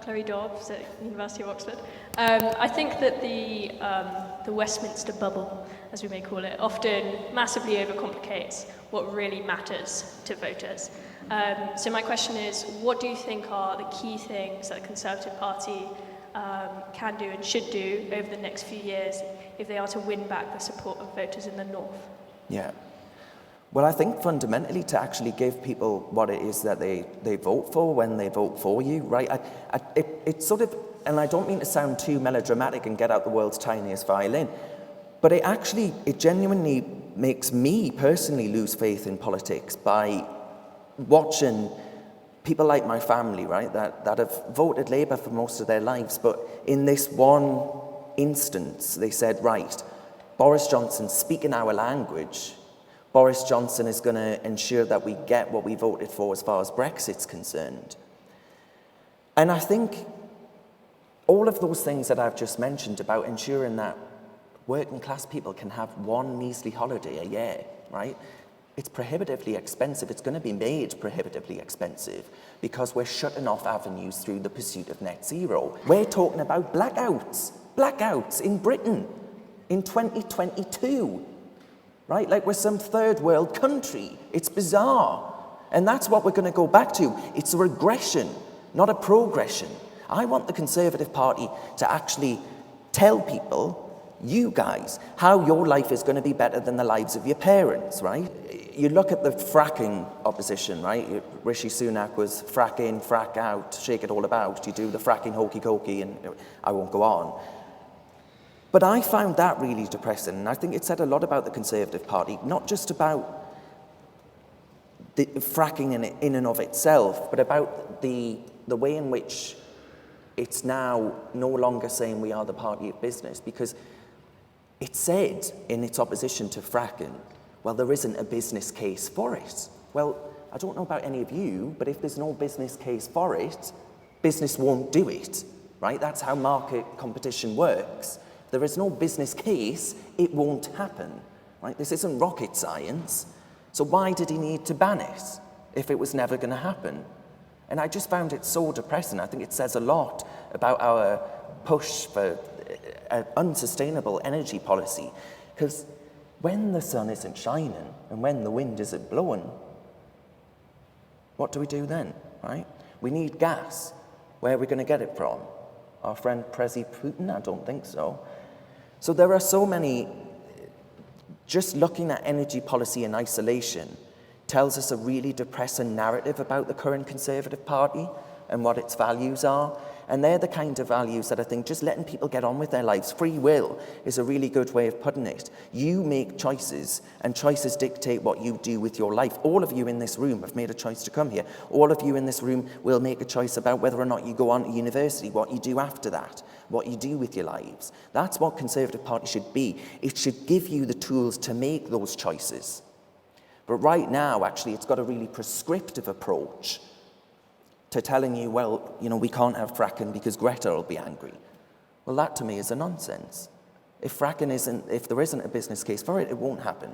Chloe Dobbs at University of Oxford. I think that the Westminster bubble, as we may call it, often massively overcomplicates what really matters to voters. So my question is, what do you think are the key things that the Conservative Party can do and should do over the next few years if they are to win back the support of voters in the North? Yeah. Well, I think fundamentally to actually give people what it is that they vote for when they vote for you, right? It's sort of, and I don't mean to sound too melodramatic and get out the world's tiniest violin, but it genuinely makes me personally lose faith in politics by watching people like my family, right, that have voted Labour for most of their lives, but in this one instance, they said, right, Boris Johnson's speaking our language. Boris Johnson is going to ensure that we get what we voted for as far as Brexit's concerned. And I think all of those things that I've just mentioned about ensuring that working class people can have one measly holiday a year, right? It's prohibitively expensive. It's going to be made prohibitively expensive because we're shutting off avenues through the pursuit of net zero. We're talking about blackouts in Britain in 2022. Right? Like we're some third world country. It's bizarre. And that's what we're going to go back to. It's a regression, not a progression. I want the Conservative Party to actually tell people, you guys, how your life is going to be better than the lives of your parents, right? You look at the fracking opposition, right? Rishi Sunak was frack in, frack out, shake it all about. You do the fracking hokey-cokey, and I won't go on. But I found that really depressing, and I think it said a lot about the Conservative Party, not just about the fracking in and of itself, but about the way in which it's now no longer saying we are the party of business, because it said in its opposition to fracking, well, there isn't a business case for it. Well, I don't know about any of you, but if there's no business case for it, business won't do it, right? That's how market competition works. There is no business case, it won't happen, right? This isn't rocket science. So why did he need to ban it if it was never going to happen? And I just found it so depressing. I think it says a lot about our push for an unsustainable energy policy. Because when the sun isn't shining and when the wind isn't blowing, what do we do then, right? We need gas. Where are we going to get it from? Our friend Prezi Putin? I don't think so. So there are so many, just looking at energy policy in isolation tells us a really depressing narrative about the current Conservative Party and what its values are. And they're the kind of values that I think just letting people get on with their lives, free will, is a really good way of putting it. You make choices, and choices dictate what you do with your life. All of you in this room have made a choice to come here. All of you in this room will make a choice about whether or not you go on to university, what you do after that, what you do with your lives. That's what Conservative Party should be. It should give you the tools to make those choices. But right now, actually, it's got a really prescriptive approach to telling you, well, you know, we can't have fracking because Greta will be angry. Well, that to me is a nonsense. If there isn't a business case for it, it won't happen.